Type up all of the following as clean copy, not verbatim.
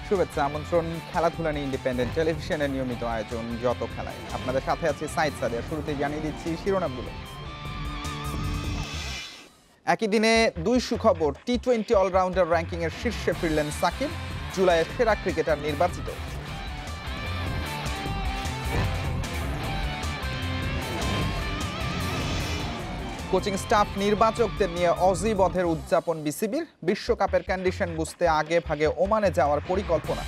শুভেচ্ছা আমন্ত্রণ খেলাধুলা নিয়ে ইন্ডিপেন্ডেন্ট টেলিভিশনের নিয়মিত আয়োজন যত খেলায় আপনাদের সাথে আছে সাইদ সাদিয়া। শুরুতেই জানিয়ে দিচ্ছি শিরোনামগুলো। একই দিনে দুই সুখবর, টি-20 অলরাউন্ডার র্যাঙ্কিংয়ের শীর্ষে ফিরলেন সাকিব, জুলাইয়ের সেরা ক্রিকেটার নির্বাচিত। কোচিং স্টাফ নির্বাচকদের নিয়ে অজি বধের উদযাপন বিসিবির, বিশ্বকাপের কন্ডিশন বুঝতে আগে ভাগে ওমানে যাওয়ার পরিকল্পনা।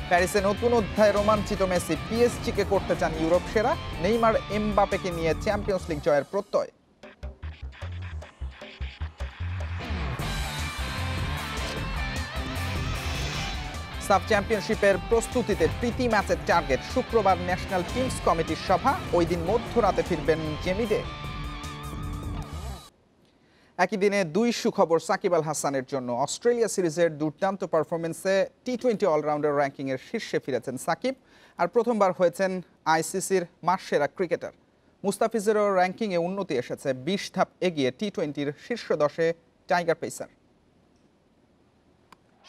প্যারিসে নতুন অধ্যায়ে রোমাঞ্চিত মেসি, পিএসজিকে করতে চান ইউরোপ সেরা, নেইমার এমবাপেকে নিয়ে চ্যাম্পিয়ন্স লিগ জয়ের প্রত্যয়। সাব চ্যাম্পিয়নশিপের প্রস্তুতিতে প্রীতি ম্যাচের টার্গেট, শুক্রবার ন্যাশনাল টিমস কমিটির সভা, ওই দিন মধ্যরাতে ফিরবেন জেমি ডে। একই দিনে দুই সুখবর সাকিব আল হাসানের জন্য। অস্ট্রেলিয়া সিরিজের দুর্দান্ত পারফরমেন্সে টি-20 অলরাউন্ডার র্যাঙ্কিংয়ের শীর্ষে ফিরেছেন সাকিব, আর প্রথমবার হয়েছেন আইসিসির মাসসেরা ক্রিকেটার। মুস্তাফিজেরও র্যাঙ্কিংয়ে উন্নতি এসেছে, 20 ধাপ এগিয়ে টি-20-র শীর্ষ 10-এ tiger pacer.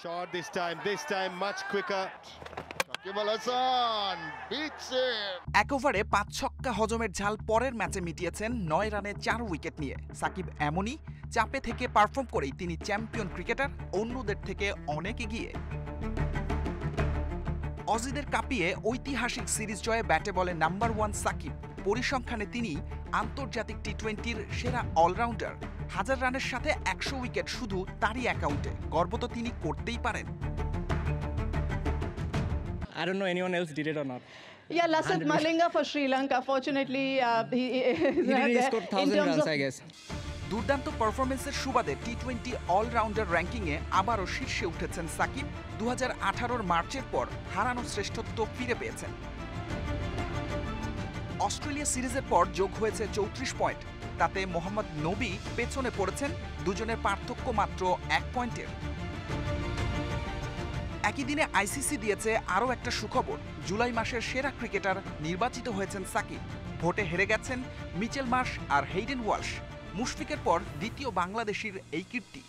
Shot this time much quicker. Shakib Al Hasan beats him. এক ওভারে 5 ছক্কা হজমের ঝাল পরের ম্যাচে মিটিয়েছেন 9 রানে 4 উইকেট নিয়ে। সাকিব এমনই চাপে থেকে পারফর্ম করেই তিনি চ্যাম্পিয়ন ক্রিকেটার, অন্যদের থেকে অনেক এগিয়ে। অজিদের কাঁপিয়ে ঐতিহাসিক সিরিজ জয়ে ব্যাটে বলে নাম্বার 1 সাকিব। পরিসংখ্যানে তিনি আন্তর্জাতিক টি-20-র সেরা অলরাউন্ডার। 1000 রানের সাথে 100 উইকেট শুধু তারই অ্যাকাউন্টে। গর্ব তো তিনি করতেই পারেন। I don't know anyone else did it or not. Yeah, Lasith Malinga for Sri Lanka. Fortunately, he He scored 1000 runs, I guess. দুর্দান্ত পারফরমেন্সের সুবাদে টি-20 অলরাউন্ডার র্যাঙ্কিংয়ে আবারও শীর্ষে উঠেছেন সাকিব। 2018-র মার্চের পর হারানো শ্রেষ্ঠত্ব ফিরে পেয়েছেন। অস্ট্রেলিয়া সিরিজের পর যোগ হয়েছে 34 পয়েন্ট, তাতে মোহাম্মদ নবী পেছনে পড়েছেন, দুজনের পার্থক্য মাত্র 1 পয়েন্টের। একই দিনে আইসিসি দিয়েছে আরও একটা সুখবর, জুলাই মাসের সেরা ক্রিকেটার নির্বাচিত হয়েছেন সাকিব। ভোটে হেরে গেছেন মিচেল মার্শ আর হেইডেন ওয়ালশ। মুশফিকের পর দ্বিতীয় বাংলাদেশির এই কীর্তি।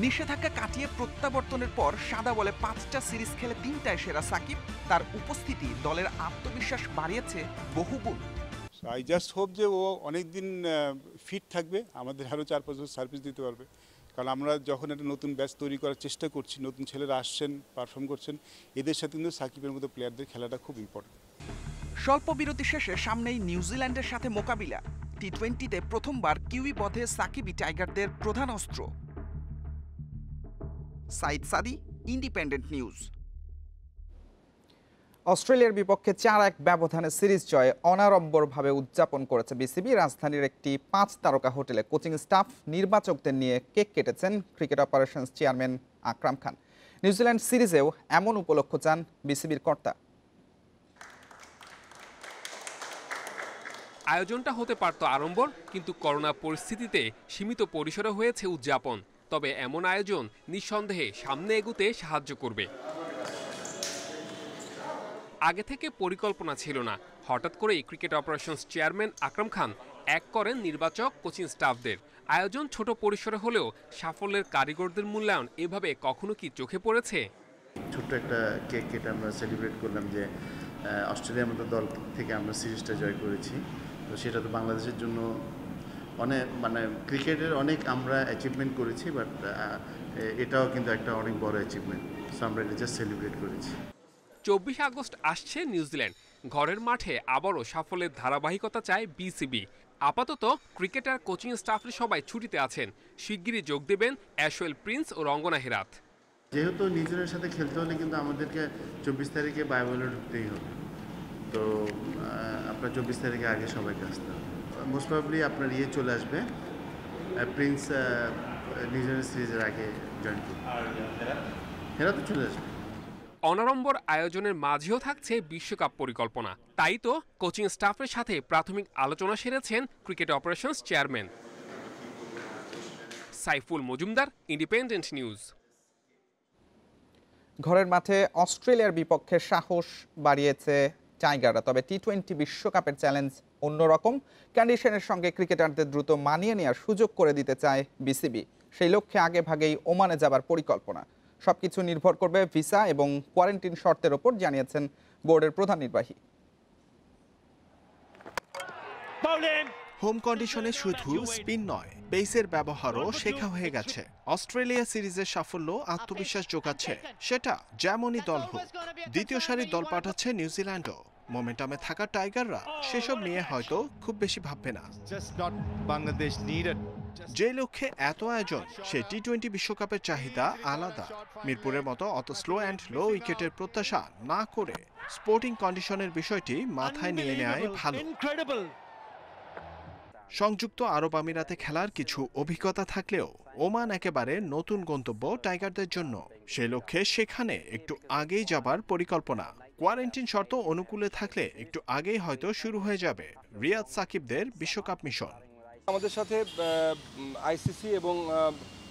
নিষেধাজ্ঞা কাটিয়ে প্রত্যাবর্তনের পর সাদা বলে 5টা সিরিজ খেলে 3টায় সেরা সাকিব। তার উপস্থিতি দলের আত্মবিশ্বাস বাড়িয়েছে বহুগুণ। আই জাস্ট হোপ যে ও অনেকদিন ফিট থাকবে, আমাদের আরও 4-5 বছর সার্ভিস দিতে পারবে। কারণ আমরা যখন একটা নতুন ব্যাচ তৈরি করার চেষ্টা করছি, নতুন ছেলেরা আসছেন, পারফর্ম করছেন, এদের সাথে কিন্তু সাকিবের মতো প্লেয়ারদের খেলাটা খুব ইম্পর্টেন্ট। স্বল্প বিরতি শেষে সামনেই নিউজিল্যান্ডের সাথে মোকাবিলা। টি-20-তে প্রথমবার কিউই বধে সাকিবই টাইগারদের প্রধান অস্ত্র। সাইদ সাদি, ইন্ডিপেন্ডেন্ট নিউজ। অস্ট্রেলিয়ার বিপক্ষে 4-1 ব্যবধানে সিরিজ জয়ে অনাড়ম্বরভাবে উদযাপন করেছে বিসিবি। রাজধানীর একটি 5 তারকা হোটেলে কোচিং স্টাফ নির্বাচকদের নিয়ে cake কেটেছেন cricket operations chairman Akram Khan. New Zealand সিরিজেও এমন উপলক্ষ চান বিসিবির কর্তা। আয়োজনটা হতে পারত আড়ম্বর, কিন্তু করোনা পরিস্থিতিতে সীমিত পরিসরে হয়েছে উদযাপন। তবে এমন আয়োজন নিঃসন্দেহে সামনে এগুতে সাহায্য করবে। আগে থেকে পরিকল্পনা ছিল না, হঠাৎ করেই cricket operations chairman Akram Khan এক করেন নির্বাচক কোচিং স্টাফদের। আয়োজন ছোট পরিসরে হলেও সাফল্যের কারিগরদের মূল্যায়ন এভাবে কখনো কি চোখে পড়েছে? ছোট্ট একটা কেক কেটে আমরা সেলিব্রেট করলাম যে অস্ট্রেলিয়ার মতো দল থেকে আমরা সিরিজটা জয় করেছি। তো সেটা তো বাংলাদেশের জন্য অনেক, মানে ক্রিকেটের অনেক আমরা অ্যাচিভমেন্ট করেছি, বাট এটাও কিন্তু একটা অনেক বড় অ্যাচিভমেন্ট। সো আমরা এটা জাস্ট সেলিব্রেট করেছি। 24 আগস্ট আসছে নিউজিল্যান্ড, ঘরের মাঠে আবারও সাফল্যের ধারাবাহিকতা চায় বিসিবি। আপাতত ক্রিকেটার কোচিং স্টাফের সবাই ছুটিতে আছেন, শিগগিরই যোগ দেবেন অ্যাশওয়েল প্রিন্স ও রঙ্গনা হেরাত। যেহেতু নিউজিল্যান্ডের সাথে খেলতে হলে কিন্তু আমাদেরকে 24 তারিখে বায়োবলে ঢুকতেই হবে। তো আপনার 24 তারিখে আগে সবাইকে আসতে হবে। মোস্ট প্রবাবলি আপনার চলে আসবে, প্রিন্স নিউজিল্যান্ড সিরিজের আগে জয়েন করবে, হেরাত চলে আসবে। অনাড়ম্বর আয়োজনের মাঝেও থাকছে বিশ্বকাপ পরিকল্পনা। তাই তো কোচিং স্টাফের সাথে প্রাথমিক আলোচনা সেরেছেন cricket operations chairman. Saiful Majumdar, independent news. ঘরের মাঠে অস্ট্রেলিয়ার বিপক্ষে সাহস বাড়িয়েছে টাইগাররা, তবে টি-20 বিশ্বকাপের চ্যালেঞ্জ অন্যরকম। কন্ডিশনের সঙ্গে ক্রিকেটারদের দ্রুত মানিয়ে নেওয়ার সুযোগ করে দিতে চায় বিসিবি। সেই লক্ষ্যে আগে ভাগেই ওমানে যাবার পরিকল্পনা। সবকিছু নির্ভর করবে ভিসা এবং কোয়ারেন্টিন শর্তের ওপর, জানিয়েছেন বোর্ডের প্রধান নির্বাহী। হোম কন্ডিশনে শুধু স্পিন নয়, পেসের ব্যবহারও শেখা হয়ে গেছে। অস্ট্রেলিয়া সিরিজের সাফল্য আত্মবিশ্বাস যোগাচ্ছে, সেটা যেমনই দল হোক। দ্বিতীয় সারির দল পাঠাচ্ছে নিউজিল্যান্ডও। মোমেন্টামে থাকা টাইগাররা সেসব নিয়ে হয়তো খুব বেশি ভাববে না। যে লক্ষ্যে এত আয়োজন, সেই টি-20 বিশ্বকাপের চাহিদা আলাদা। মিরপুরের মতো অত স্লো অ্যান্ড লো উইকেটের প্রত্যাশা না করে স্পোর্টিং কন্ডিশনের বিষয়টি মাথায় নিয়ে নেওয়াই ভালো। সংযুক্ত আরব আমিরাতে খেলার কিছু অভিজ্ঞতা থাকলেও ওমান একেবারে নতুন গন্তব্য টাইগারদের জন্য। সেই লক্ষ্যে সেখানে একটু আগেই যাবার পরিকল্পনা। কোয়ারেন্টিন শর্ত অনুকূলে থাকলে একটু আগেই হয়তো শুরু হয়ে যাবে রিয়াদ সাকিবদের বিশ্বকাপ মিশন। আমাদের সাথে আইসিসি এবং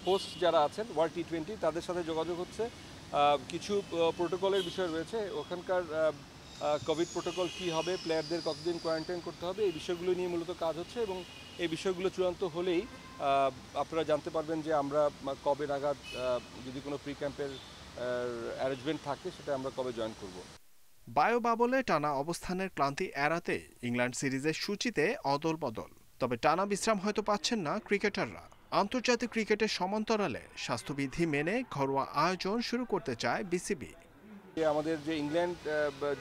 হোস্ট যারা আছেন ওয়ার্ল্ড টি-20 তাদের সাথে যোগাযোগ হচ্ছে। কিছু প্রোটোকলের বিষয় রয়েছে, ওখানকার কোভিড প্রোটোকল কী হবে, প্লেয়ারদের কতদিন কোয়ারেন্টাইন করতে হবে, এই বিষয়গুলো নিয়ে মূলত কাজ হচ্ছে। এবং এই বিষয়গুলো চূড়ান্ত হলেই আপনারা জানতে পারবেন যে আমরা কবে নাগাদ, যদি কোনো প্রি ক্যাম্পের অ্যারেঞ্জমেন্ট থাকে, সেটা আমরা কবে জয়েন করব। বায়ো বাবলে টানা অবস্থানের ক্লান্তি এড়াতে ইংল্যান্ড সিরিজের সূচিতে অদল বদল। তবে টানা বিশ্রাম হয়তো পাচ্ছেন না ক্রিকেটাররা। আন্তর্জাতিক ক্রিকেটের সমান্তরালে স্বাস্থ্যবিধি মেনে ঘরোয়া আয়োজন শুরু করতে চায় বিসিবি। আমাদের যে ইংল্যান্ড,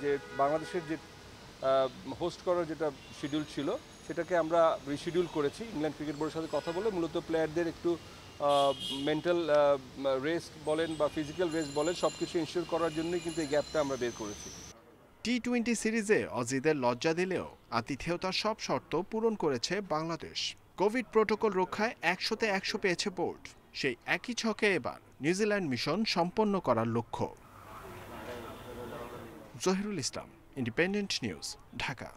যে বাংলাদেশের যে হোস্ট করার যেটা শিডিউল ছিল, সেটাকে আমরা রিশিডিউল করেছি। ইংল্যান্ড ক্রিকেট বোর্ডের সাথে কথা বলে মূলত প্লেয়ারদের একটু মেন্টাল রেস্ট বলেন বা ফিজিক্যাল রেস্ট বলেন, সব কিছু ইনশিওর করার জন্যই কিন্তু এই গ্যাপটা আমরা বের করেছি। টি-20 সিরিজে অজিদের লজ্জা দিলেও আতিথেয়তার সব শর্ত পূরণ করেছে বাংলাদেশ। কোভিড প্রোটোকল রক্ষায় 100তে 100 পেয়েছে বোর্ড। সেই একই ছকে এবার নিউজিল্যান্ড মিশন সম্পন্ন করার লক্ষ্য। জহিরুল ইসলাম, ইন্ডিপেন্ডেন্ট নিউজ, ঢাকা।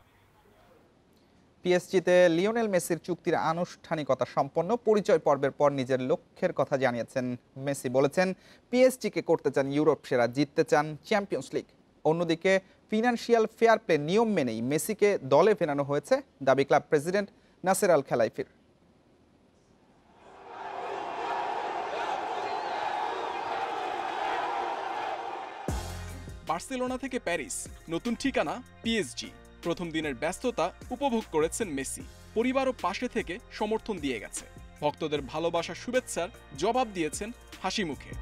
পিএসজিতে লিওনেল মেসির চুক্তির আনুষ্ঠানিকতা সম্পন্ন। পরিচয় পর্বের পর নিজের লক্ষ্যের কথা জানিয়েছেন মেসি। বলেছেন পিএসজিকে করতে চান ইউরোপ সেরা, জিততে চান চ্যাম্পিয়ন্স লিগ। অন্যদিকে ফিনান্সিয়াল ফেয়ার প্লে নিয়ম মেনেই মেসিকে দলে ফেরানো হয়েছে, দাবি ক্লাব প্রেসিডেন্ট নাসের আল খেলাইফির। বার্সেলোনা থেকে প্যারিস, নতুন ঠিকানা পিএসজি। প্রথম দিনের ব্যস্ততা উপভোগ করেছেন মেসি। পরিবারও পাশে থেকে সমর্থন দিয়ে গেছে। ভক্তদের ভালোবাসা শুভেচ্ছার জবাব দিয়েছেন হাসি মুখে।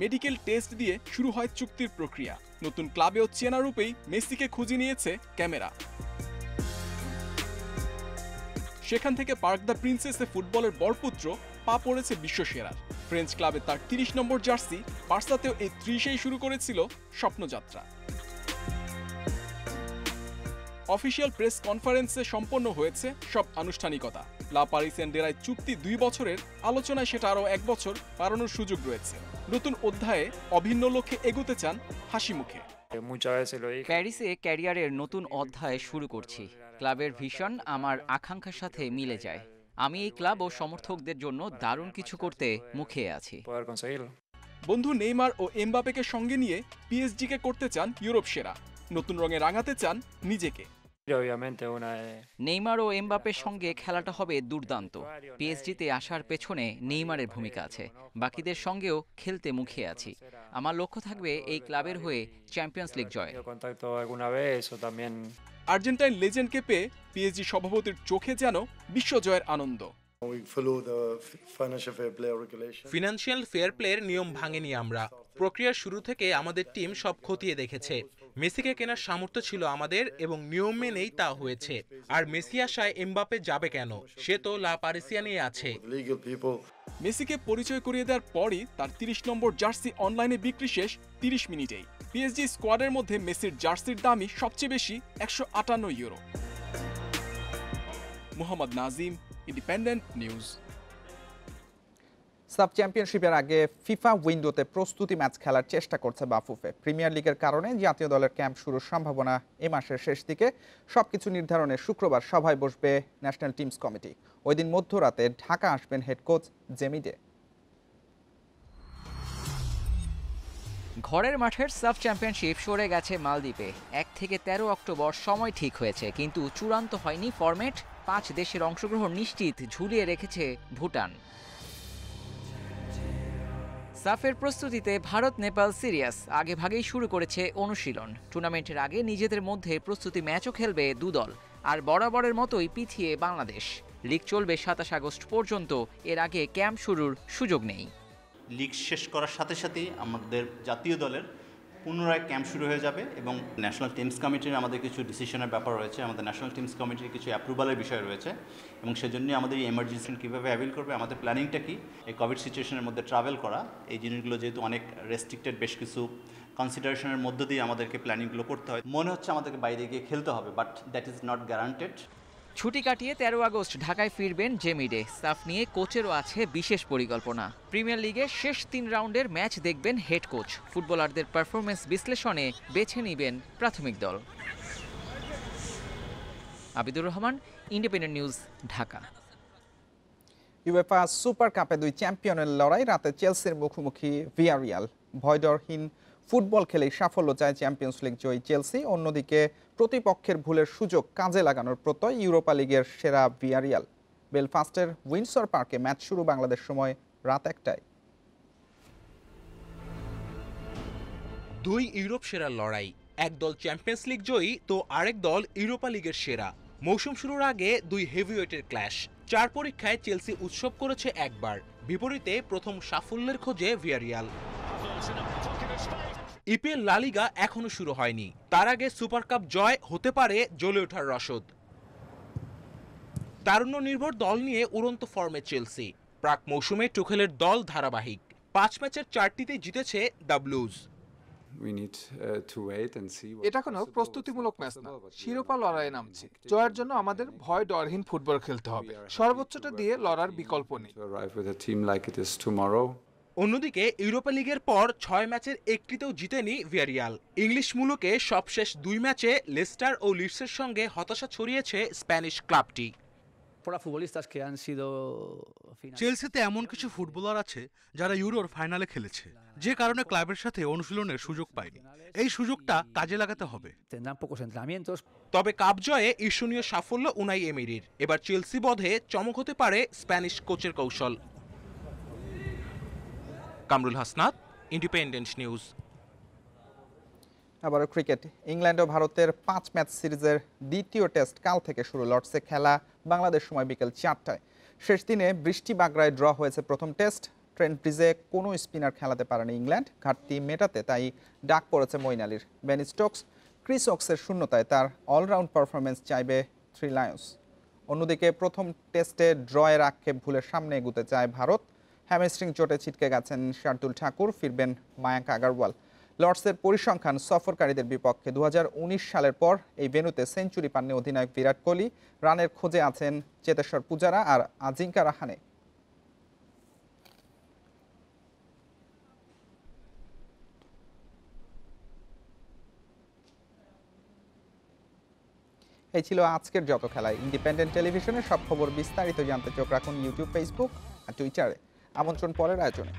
মেডিকেল টেস্ট দিয়ে শুরু হয় চুক্তির প্রক্রিয়া। নতুন ক্লাবেও চেনা রূপেই মেসিকে খুঁজে নিয়েছে ক্যামেরা। সেখান থেকে পার্ক দ্য প্রিন্সেসে ফুটবলের বরপুত্র পা পড়েছে বিশ্বসেরার। ফ্রেঞ্চ ক্লাবে তার 30 নম্বর জার্সি, বার্সাতেও এই 30এই শুরু করেছিল স্বপ্নযাত্রা। অফিসিয়াল প্রেস কনফারেন্সে সম্পন্ন হয়েছে সব আনুষ্ঠানিকতা। লা পারিসিয়ানদেরায় চুক্তি 2 বছরের, আলোচনায় সেটা আরও 1 বছর বাড়ানোর সুযোগ রয়েছে। নতুন অধ্যায়ে অভিন্ন লক্ষ্যে এগোতে চান হাসি মুখে। প্যারিসে ক্যারিয়ারের নতুন অধ্যায় শুরু করছি। ক্লাবের ভিশন আমার আকাঙ্ক্ষার সাথে মিলে যায়। আমি এই ক্লাব ও সমর্থকদের জন্য দারুণ কিছু করতে মুখিয়ে আছি। বন্ধু নেইমার ও এমবাপেকে সঙ্গে নিয়ে পিএসজিকে করতে চান ইউরোপ সেরা। নতুন রঙে রাঙাতে চান নিজেকে। নেইমার ও এমবাপের সঙ্গে খেলাটা হবে দুর্দান্ত। পিএসজিতে আসার পেছনে নেইমারের ভূমিকা আছে। বাকিদের সঙ্গেও খেলতে মুখিয়ে আছি। আমার লক্ষ্য থাকবে এই ক্লাবের হয়ে চ্যাম্পিয়ন্স লিগ জয়। আর্জেন্টাইন লেজেন্ডকে পেয়ে পিএসজি সভাপতির চোখে যেন বিশ্বজয়ের আনন্দ। ফিনান্সিয়াল ফেয়ার প্লের নিয়ম ভাঙেনি আমরা। প্রক্রিয়ার শুরু থেকে আমাদের টিম সব খতিয়ে দেখেছে। মেসিকে কেনার সামর্থ্য ছিল আমাদের এবং নিয়ম মেনেই তা হয়েছে। আর মেসি আসায় এমবাপে যাবে কেন? সে তো লা পারিসিয়ানে আছে। মেসিকে পরিচয় করিয়ে দেওয়ার পরই তার 30 নম্বর জার্সি অনলাইনে বিক্রি শেষ 30 মিনিটেই। পিএসজি স্কোয়াডের মধ্যে মেসির জার্সির দামই সবচেয়ে বেশি, 158 euro. Mohammad Nazim, independent news. Sub চ্যাম্পিয়নশিপের আগে ফিফা উইন্ডোতে প্রস্তুতি ম্যাচ খেলার চেষ্টা করছে বাফুফে। প্রিমিয়ার লিগের কারণে জাতীয় দলের ক্যাম্প শুরুর সম্ভাবনা এ মাসের শেষ দিকে। সবকিছু নির্ধারণে শুক্রবার সভায় বসবে ন্যাশনাল টিমস কমিটি। ওই দিন মধ্যরাতে ঢাকা আসবেন হেড কোচ জেমি ডে। ঘরের মাঠের সাব চ্যাম্পিয়নশিপ সরে গেছে মালদ্বীপে। 1 থেকে 13 অক্টোবর সময় ঠিক হয়েছে, কিন্তু চূড়ান্ত হয়নি ফরম্যাট। 5 দেশের অংশগ্রহণ নিশ্চিত ঝুলিয়ে রেখেছে ভুটান। সাফের প্রস্তুতিতে ভারত নেপাল সিরিয়াস আগেভাগেই শুরু করেছে অনুশীলন। টুর্নামেন্টের আগে নিজেদের মধ্যে প্রস্তুতি ম্যাচও খেলবে দুদল। আর বরাবরের মতোই পিছিয়ে বাংলাদেশ। লিগ চলবে 27 আগস্ট পর্যন্ত। এর আগে ক্যাম্প শুরুর সুযোগ নেই। লিগ শেষ করার সাথে সাথেই আমাদের জাতীয় দলের পুনরায় ক্যাম্প শুরু হয়ে যাবে এবং ন্যাশনাল টিমস কমিটির আমাদের কিছু ডিসিশনের ব্যাপার রয়েছে, আমাদের ন্যাশনাল টিমস কমিটির কিছু অ্যাপ্রুভালের বিষয় রয়েছে এবং সেজন্যই আমাদের এই এমার্জেন্সি কীভাবে অ্যাভেল করবে, আমাদের প্ল্যানিংটা কি, এই কোভিড সিচুয়েশনের মধ্যে ট্রাভেল করা, এই জিনিসগুলো যেহেতু অনেক রেস্ট্রিক্টেড, বেশ কিছু কনসিডারেশনের মধ্য দিয়ে আমাদেরকে প্ল্যানিংগুলো করতে হয়। মনে হচ্ছে আমাদেরকে বাইরে গিয়ে খেলতে হবে, but that is not guaranteed. ছুটি কাটিয়ে 13 আগস্ট ঢাকায় ফিরবেন জেমি ডে। সাফ নিয়ে কোচেরও আছে বিশেষ পরিকল্পনা। প্রিমিয়ার লিগের শেষ 3 রাউন্ডের ম্যাচ দেখবেন হেড কোচ। ফুটবলারদের পারফরমেন্স বিশ্লেষণে বেছে নেবেন প্রাথমিক দল। Abidur Rahman, independent news, Dhaka. UEFA super কাপে 2 চ্যাম্পিয়নের লড়াই। রাতে চেলসির মুখোমুখি ভিয়ারিয়াল। ভয়ডরহীন ফুটবল খেলেই সাফল্য চায় চ্যাম্পিয়ন্স লিগ জয়ী চেলসি। অন্যদিকে প্রতিপক্ষের ভুলের সুযোগ কাজে লাগানোর প্রত্যয় ইউরোপা লিগের সেরা ভিয়ারিয়াল। বেলফাস্টের উইন্ডসর পার্কে ম্যাচ শুরু বাংলাদেশ সময় রাত 1টায়। 2 ইউরোপ সেরার লড়াই। এক দল চ্যাম্পিয়ন্স লিগ জয়ী তো আরেক দল ইউরোপা লিগের সেরা। মৌসুম শুরুর আগে 2 হেভিওয়েটের ক্ল্যাশ। 4 পরীক্ষায় চেলসি উৎসব করেছে একবার, বিপরীতে প্রথম সাফল্যের খোঁজে ভিয়ারিয়াল। ইপিএল লা লিগা এখনো শুরু হয়নি, তার আগে সুপার কাপ জয় হতে পারে জ্বলে ওঠার রসদ। তারুণ্য নির্ভর দল নিয়ে উড়ন্ত ফর্মে চেলসি। প্রাক মৌসুমে টুখেলের দল ধারাবাহিক। 5 ম্যাচের 4টিতে জিতেছে দ্য ব্লুজ। এটা কোনো প্রস্তুতিমূলক ম্যাচ না, শিরোপা লড়াইয়ে নামছে। জয়ের জন্য আমাদের ভয় ডরহীন ফুটবল খেলতে হবে। সর্বোচ্চটা দিয়ে লড়ার বিকল্প নেই। অন্যদিকে ইউরোপা লিগের পর 6 ম্যাচের একটিতেও জিতেনি ভিয়ারিয়াল। ইংলিশ মুলুকে সবশেষ 2 ম্যাচে লেস্টার ও লিডসের সঙ্গে হতাশা ছড়িয়েছে স্প্যানিশ ক্লাবটি। চেলসিতে এমন কিছু ফুটবলার আছে যারা ইউরোর ফাইনালে খেলেছে, যে কারণে ক্লাবের সাথে অনুশীলনের সুযোগ পায়নি। এই সুযোগটা কাজে লাগাতে হবে। তবে কাপ জয়ে ঈর্ষণীয় সাফল্য উনাই এমেরির। এবার চেলসি বধে চমক হতে পারে স্প্যানিশ কোচের কৌশল। Kamrul Hasnat, independent news. আবারও ক্রিকেট। ইংল্যান্ড ও ভারতের 5 ম্যাচ সিরিজের দ্বিতীয় টেস্ট কাল থেকে শুরু। লর্ডসে খেলা বাংলাদেশ সময় বিকেল 4টায়। শেষ দিনে বৃষ্টি বাগড়ায় ড্র হয়েছে প্রথম টেস্ট। ট্রেন্ট ব্রিজে কোনো স্পিনার খেলাতে পারেনি ইংল্যান্ড। ঘাটতি মেটাতে তাই ডাক পড়েছে মঈন আলীর। বেন স্টোকস, ক্রিস ওকসের শূন্যতায় তার অলরাউন্ড পারফরমেন্স চাইবে 3 লায়ন্স। অন্যদিকে প্রথম টেস্টে ড্রয়ের আক্ষেপ ভুলে সামনে এগুতে চায় ভারত। হ্যামস্ট্রিং চোটে ছিটকে গেছেন শার্দুল ঠাকুর, ফিরবেন মায়াঙ্ক আগারওয়াল। লর্ডসের পরিসংখ্যান সফরকারীদের বিপক্ষে। 2019 সালের পর এই ভেন্যুতে সেঞ্চুরি পাননি অধিনায়ক বিরাট কোহলি। রানের খোঁজে আছেন চেতেশ্বর পূজারা আর আজিঙ্কা রাহানে। এই ছিল আজকের যত খেলায়। ইন্ডিপেন্ডেন্ট টেলিভিশনের সব খবর বিস্তারিত জানতে চোখ রাখুন ইউটিউব, ফেসবুক আর টুইটারে। আমন্ত্রণ পরের আয়োজনে।